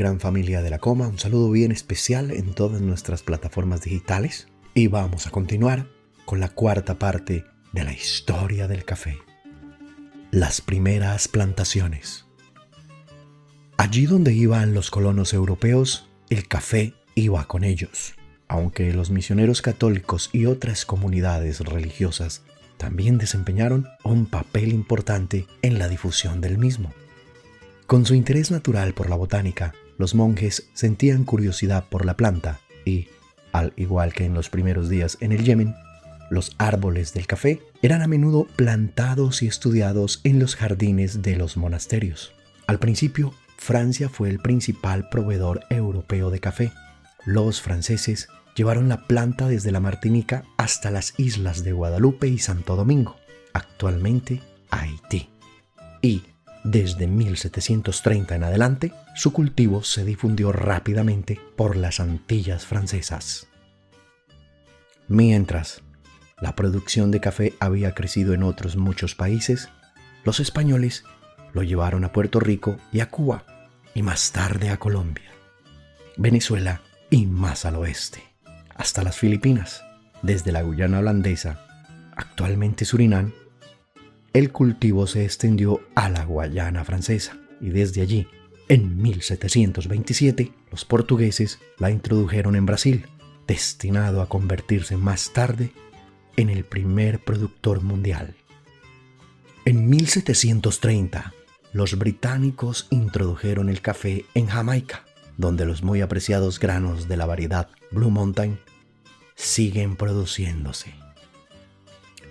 gran familia de la Coma, un saludo bien especial en todas nuestras plataformas digitales y vamos a continuar con la cuarta parte de la historia del café. Las primeras plantaciones. Allí donde iban los colonos europeos, el café iba con ellos, aunque los misioneros católicos y otras comunidades religiosas también desempeñaron un papel importante en la difusión del mismo. Con su interés natural por la botánica, los monjes sentían curiosidad por la planta y, al igual que en los primeros días en el Yemen, los árboles del café eran a menudo plantados y estudiados en los jardines de los monasterios. Al principio, Francia fue el principal proveedor europeo de café. Los franceses llevaron la planta desde la Martinica hasta las islas de Guadalupe y Santo Domingo, actualmente Haití. Y desde 1730 en adelante, su cultivo se difundió rápidamente por las Antillas francesas. Mientras la producción de café había crecido en otros muchos países, los españoles lo llevaron a Puerto Rico y a Cuba, y más tarde a Colombia, Venezuela y más al oeste, hasta las Filipinas. Desde la Guyana holandesa, actualmente Surinam, el cultivo se extendió a la Guayana francesa y desde allí, en 1727, los portugueses la introdujeron en Brasil, destinado a convertirse más tarde en el primer productor mundial. En 1730, los británicos introdujeron el café en Jamaica, donde los muy apreciados granos de la variedad Blue Mountain siguen produciéndose.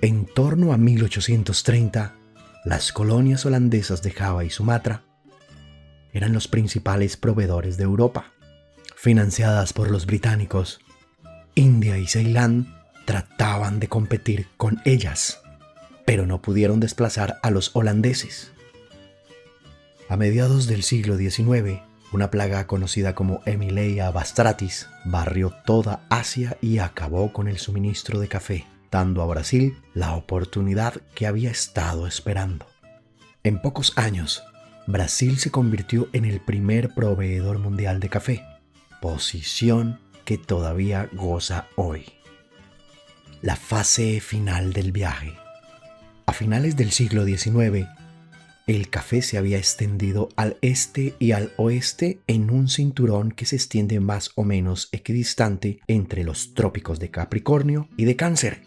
En torno a 1830, las colonias holandesas de Java y Sumatra eran los principales proveedores de Europa. Financiadas por los británicos, India y Ceilán trataban de competir con ellas, pero no pudieron desplazar a los holandeses. A mediados del siglo XIX, una plaga conocida como Emileia bastratis barrió toda Asia y acabó con el suministro de café, dando a Brasil la oportunidad que había estado esperando. En pocos años, Brasil se convirtió en el primer proveedor mundial de café, posición que todavía goza hoy. La fase final del viaje. A finales del siglo XIX, el café se había extendido al este y al oeste en un cinturón que se extiende más o menos equidistante entre los trópicos de Capricornio y de Cáncer.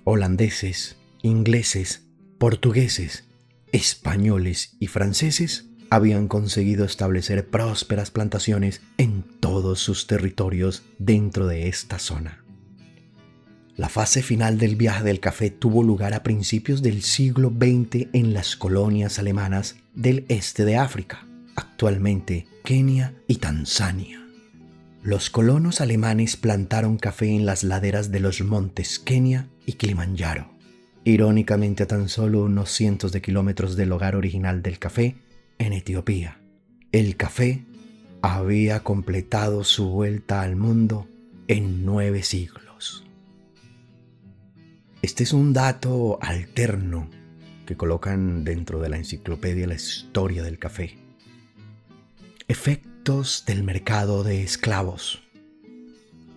Holandeses, ingleses, portugueses, españoles y franceses habían conseguido establecer prósperas plantaciones en todos sus territorios dentro de esta zona. La fase final del viaje del café tuvo lugar a principios del siglo XX en las colonias alemanas del este de África, actualmente Kenia y Tanzania. Los colonos alemanes plantaron café en las laderas de los montes Kenia y Kilimanjaro, irónicamente a tan solo unos cientos de kilómetros del hogar original del café en Etiopía. El café había completado su vuelta al mundo en 9 siglos. Este es un dato alterno que colocan dentro de la enciclopedia La Historia del Café. Efectos del mercado de esclavos.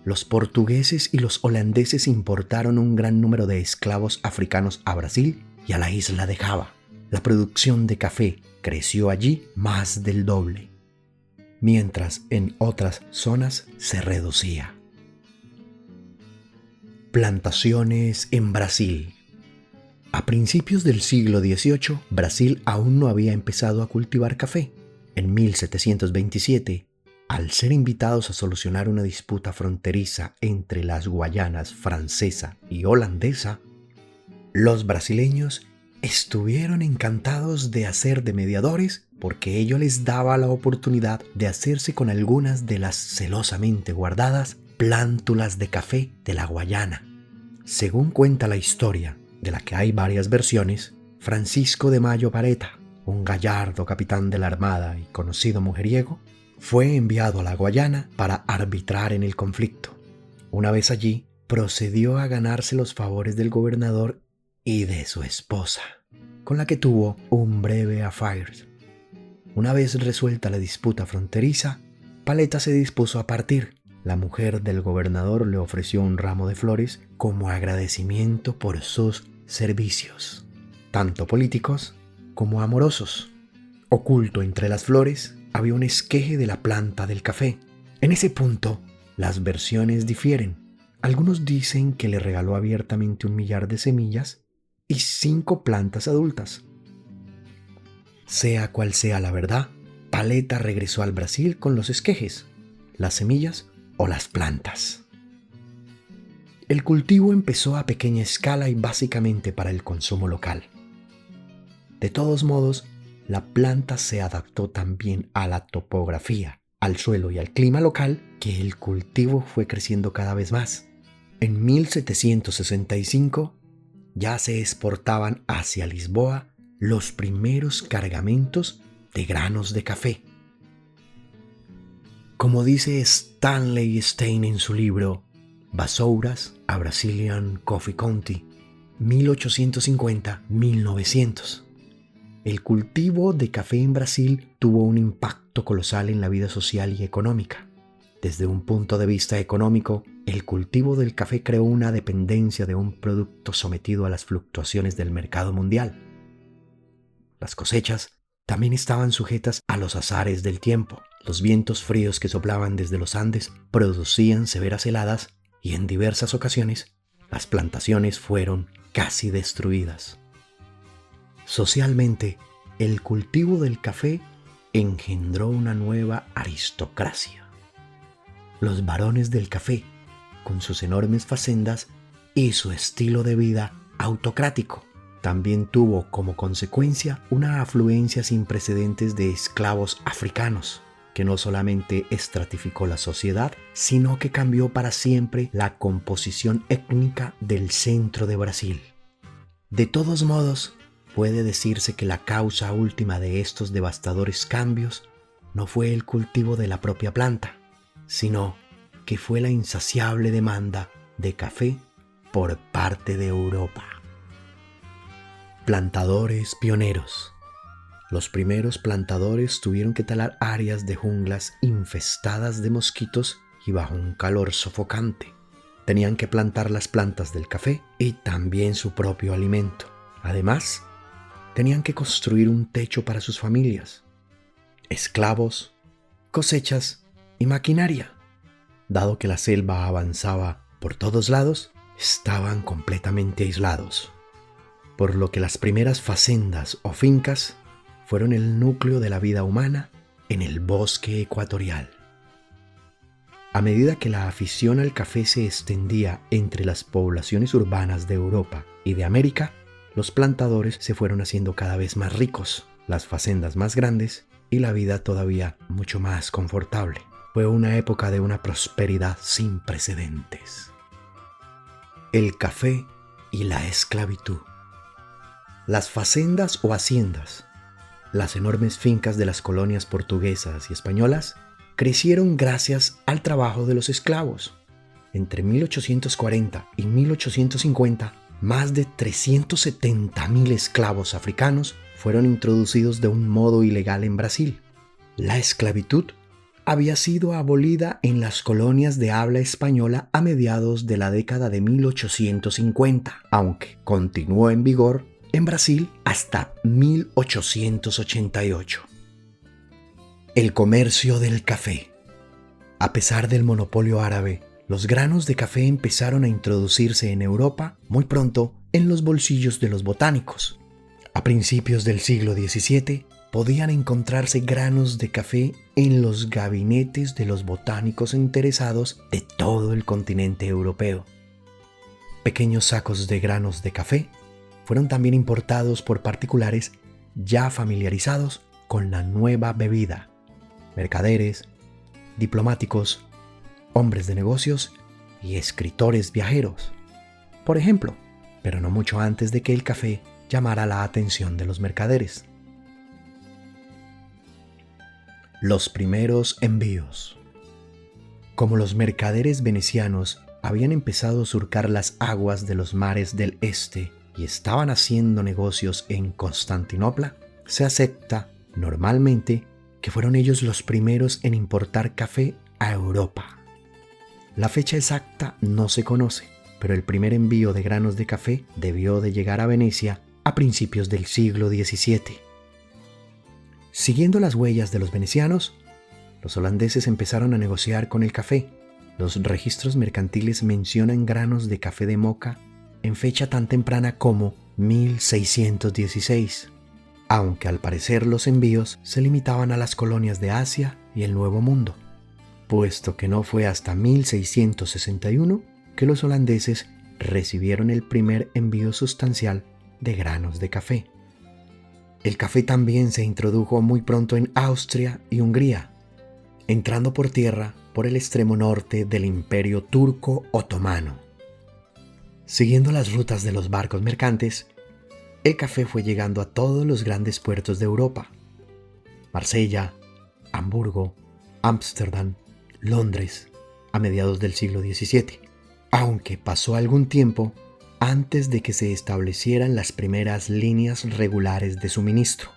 Los portugueses y los holandeses importaron un gran número de esclavos africanos a Brasil y a la isla de Java. La producción de café creció allí más del doble, mientras en otras zonas se reducía. Plantaciones en Brasil. A principios del siglo XVIII, Brasil aún no había empezado a cultivar café. En 1727, al ser invitados a solucionar una disputa fronteriza entre las Guayanas francesa y holandesa, los brasileños estuvieron encantados de hacer de mediadores porque ello les daba la oportunidad de hacerse con algunas de las celosamente guardadas plántulas de café de la Guayana. Según cuenta la historia, de la que hay varias versiones, Francisco de Mayo Vareta, un gallardo capitán de la Armada y conocido mujeriego, fue enviado a la Guayana para arbitrar en el conflicto. Una vez allí, procedió a ganarse los favores del gobernador y de su esposa, con la que tuvo un breve affair. Una vez resuelta la disputa fronteriza, Paleta se dispuso a partir. La mujer del gobernador le ofreció un ramo de flores como agradecimiento por sus servicios, tanto políticos como amorosos. Oculto entre las flores había un esqueje de la planta del café. En ese punto, las versiones difieren. Algunos dicen que le regaló abiertamente 1.000.000 de semillas y 5 plantas adultas. Sea cual sea la verdad, Paleta regresó al Brasil con los esquejes, las semillas o las plantas. El cultivo empezó a pequeña escala y básicamente para el consumo local. De todos modos, la planta se adaptó tan bien a la topografía, al suelo y al clima local que el cultivo fue creciendo cada vez más. En 1765 ya se exportaban hacia Lisboa los primeros cargamentos de granos de café. Como dice Stanley Stein en su libro Vassouras, a Brazilian Coffee County, 1850-1900, el cultivo de café en Brasil tuvo un impacto colosal en la vida social y económica. Desde un punto de vista económico, el cultivo del café creó una dependencia de un producto sometido a las fluctuaciones del mercado mundial. Las cosechas también estaban sujetas a los azares del tiempo. Los vientos fríos que soplaban desde los Andes producían severas heladas y en diversas ocasiones las plantaciones fueron casi destruidas. Socialmente, el cultivo del café engendró una nueva aristocracia. Los varones del café, con sus enormes facendas y su estilo de vida autocrático, también tuvo como consecuencia una afluencia sin precedentes de esclavos africanos, que no solamente estratificó la sociedad, sino que cambió para siempre la composición étnica del centro de Brasil. De todos modos, puede decirse que la causa última de estos devastadores cambios no fue el cultivo de la propia planta, sino que fue la insaciable demanda de café por parte de Europa. Plantadores pioneros. Los primeros plantadores tuvieron que talar áreas de junglas infestadas de mosquitos y bajo un calor sofocante. Tenían que plantar las plantas del café y también su propio alimento. Además, tenían que construir un techo para sus familias, esclavos, cosechas y maquinaria. Dado que la selva avanzaba por todos lados, estaban completamente aislados, por lo que las primeras facendas o fincas fueron el núcleo de la vida humana en el bosque ecuatorial. A medida que la afición al café se extendía entre las poblaciones urbanas de Europa y de América, los plantadores se fueron haciendo cada vez más ricos, las facendas más grandes y la vida todavía mucho más confortable. Fue una época de una prosperidad sin precedentes. El café y la esclavitud. Las facendas o haciendas, las enormes fincas de las colonias portuguesas y españolas, crecieron gracias al trabajo de los esclavos. Entre 1840 y 1850, más de 370.000 esclavos africanos fueron introducidos de un modo ilegal en Brasil. La esclavitud había sido abolida en las colonias de habla española a mediados de la década de 1850, aunque continuó en vigor en Brasil hasta 1888. El comercio del café. A pesar del monopolio árabe, los granos de café empezaron a introducirse en Europa muy pronto en los bolsillos de los botánicos. A principios del siglo XVII, podían encontrarse granos de café en los gabinetes de los botánicos interesados de todo el continente europeo. Pequeños sacos de granos de café fueron también importados por particulares ya familiarizados con la nueva bebida. Mercaderes, diplomáticos, hombres de negocios y escritores viajeros, por ejemplo, pero no mucho antes de que el café llamara la atención de los mercaderes. Los primeros envíos. Como los mercaderes venecianos habían empezado a surcar las aguas de los mares del este y estaban haciendo negocios en Constantinopla, se acepta normalmente que fueron ellos los primeros en importar café a Europa. La fecha exacta no se conoce, pero el primer envío de granos de café debió de llegar a Venecia a principios del siglo XVII. Siguiendo las huellas de los venecianos, los holandeses empezaron a negociar con el café. Los registros mercantiles mencionan granos de café de Moca en fecha tan temprana como 1616, aunque al parecer los envíos se limitaban a las colonias de Asia y el Nuevo Mundo, puesto que no fue hasta 1661 que los holandeses recibieron el primer envío sustancial de granos de café. El café también se introdujo muy pronto en Austria y Hungría, entrando por tierra por el extremo norte del Imperio Turco Otomano. Siguiendo las rutas de los barcos mercantes, el café fue llegando a todos los grandes puertos de Europa: Marsella, Hamburgo, Ámsterdam, Londres, a mediados del siglo XVII, aunque pasó algún tiempo antes de que se establecieran las primeras líneas regulares de suministro.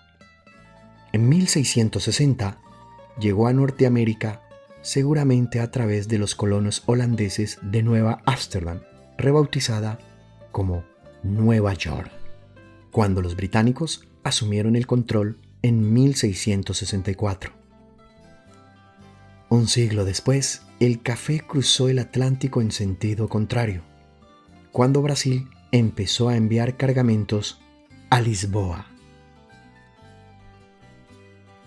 En 1660 llegó a Norteamérica, seguramente a través de los colonos holandeses de Nueva Ámsterdam, rebautizada como Nueva York, cuando los británicos asumieron el control en 1664. Un siglo después, el café cruzó el Atlántico en sentido contrario, cuando Brasil empezó a enviar cargamentos a Lisboa.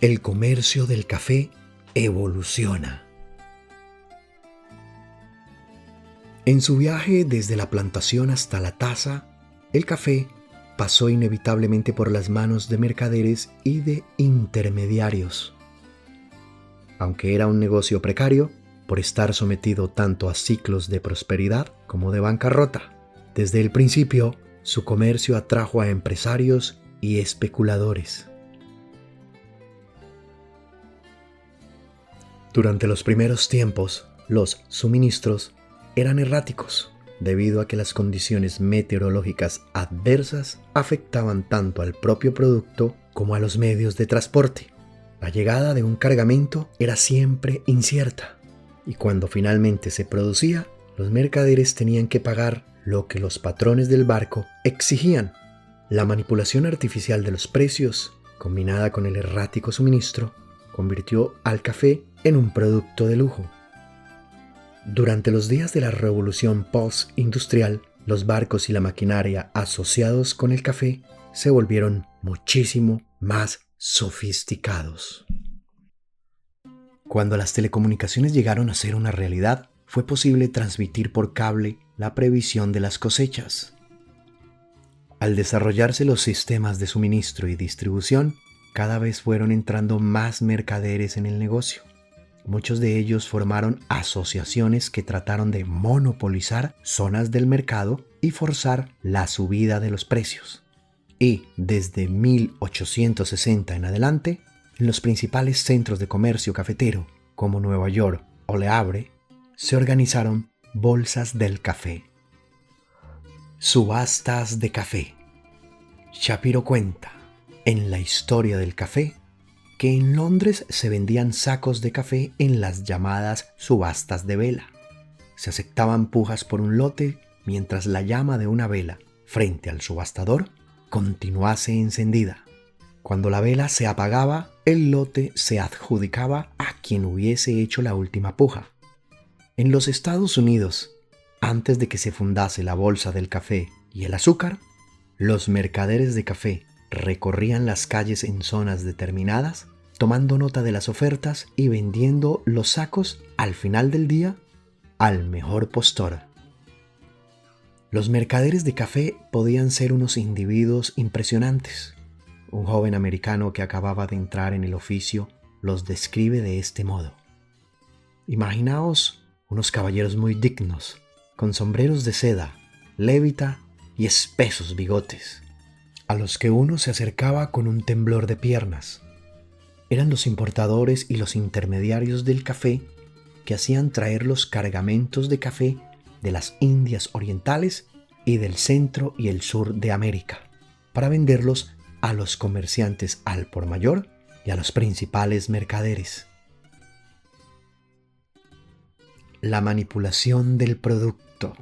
El comercio del café evoluciona. En su viaje desde la plantación hasta la taza, el café pasó inevitablemente por las manos de mercaderes y de intermediarios. Aunque era un negocio precario, por estar sometido tanto a ciclos de prosperidad como de bancarrota, desde el principio su comercio atrajo a empresarios y especuladores. Durante los primeros tiempos, los suministros eran erráticos, debido a que las condiciones meteorológicas adversas afectaban tanto al propio producto como a los medios de transporte. La llegada de un cargamento era siempre incierta, y cuando finalmente se producía, los mercaderes tenían que pagar lo que los patrones del barco exigían. La manipulación artificial de los precios, combinada con el errático suministro, convirtió al café en un producto de lujo. Durante los días de la revolución post-industrial, los barcos y la maquinaria asociados con el café se volvieron muchísimo más sofisticados. Cuando las telecomunicaciones llegaron a ser una realidad, fue posible transmitir por cable la previsión de las cosechas. Al desarrollarse los sistemas de suministro y distribución, cada vez fueron entrando más mercaderes en el negocio. Muchos de ellos formaron asociaciones que trataron de monopolizar zonas del mercado y forzar la subida de los precios. Y desde 1860 en adelante, en los principales centros de comercio cafetero, como Nueva York o Le Havre, se organizaron bolsas del café. Subastas de café. Shapiro cuenta, en la historia del café, que en Londres se vendían sacos de café en las llamadas subastas de vela. Se aceptaban pujas por un lote mientras la llama de una vela frente al subastador continuase encendida. Cuando la vela se apagaba, el lote se adjudicaba a quien hubiese hecho la última puja. En los Estados Unidos, antes de que se fundase la bolsa del café y el azúcar, los mercaderes de café recorrían las calles en zonas determinadas, tomando nota de las ofertas y vendiendo los sacos al final del día al mejor postor. Los mercaderes de café podían ser unos individuos impresionantes. Un joven americano que acababa de entrar en el oficio los describe de este modo. Imaginaos unos caballeros muy dignos, con sombreros de seda, lévita y espesos bigotes, a los que uno se acercaba con un temblor de piernas. Eran los importadores y los intermediarios del café que hacían traer los cargamentos de café de las Indias Orientales y del centro y el sur de América, para venderlos a los comerciantes al por mayor y a los principales mercaderes. La manipulación del producto.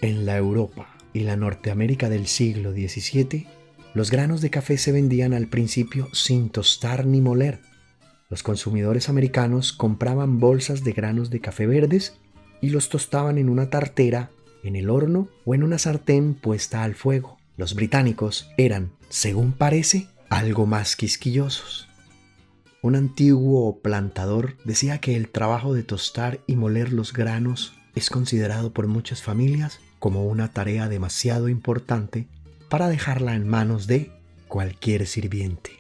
En la Europa y la Norteamérica del siglo XVII, los granos de café se vendían al principio sin tostar ni moler. Los consumidores americanos compraban bolsas de granos de café verdes y los tostaban en una tartera, en el horno o en una sartén puesta al fuego. Los británicos eran, según parece, algo más quisquillosos. Un antiguo plantador decía que el trabajo de tostar y moler los granos es considerado por muchas familias como una tarea demasiado importante para dejarla en manos de cualquier sirviente.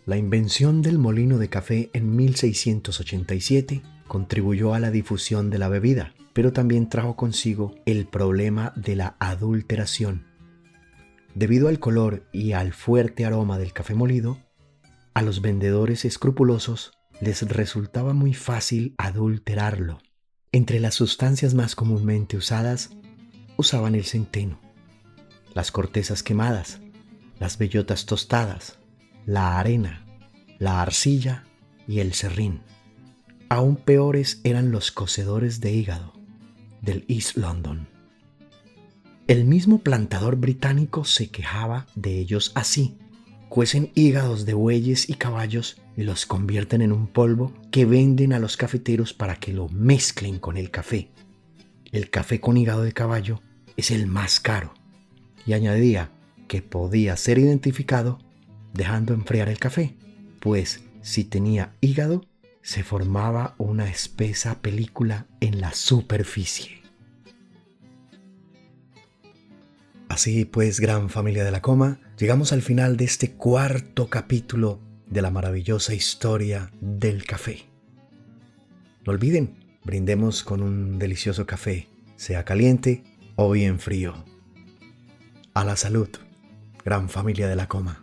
La invención del molino de café en 1687 contribuyó a la difusión de la bebida, pero también trajo consigo el problema de la adulteración. Debido al color y al fuerte aroma del café molido, a los vendedores escrupulosos les resultaba muy fácil adulterarlo. Entre las sustancias más comúnmente usadas, usaban el centeno, las cortezas quemadas, las bellotas tostadas, la arena, la arcilla y el serrín. Aún peores eran los cocedores de hígado del East London. El mismo plantador británico se quejaba de ellos así: cuecen hígados de bueyes y caballos y los convierten en un polvo que venden a los cafeteros para que lo mezclen con el café. El café con hígado de caballo es el más caro. Y añadía que podía ser identificado dejando enfriar el café, pues si tenía hígado se formaba una espesa película en la superficie. Así pues, gran familia de la Coma, llegamos al final de este cuarto capítulo de la maravillosa historia del café. No olviden, brindemos con un delicioso café, sea caliente o bien frío. A la salud, gran familia de la Coma.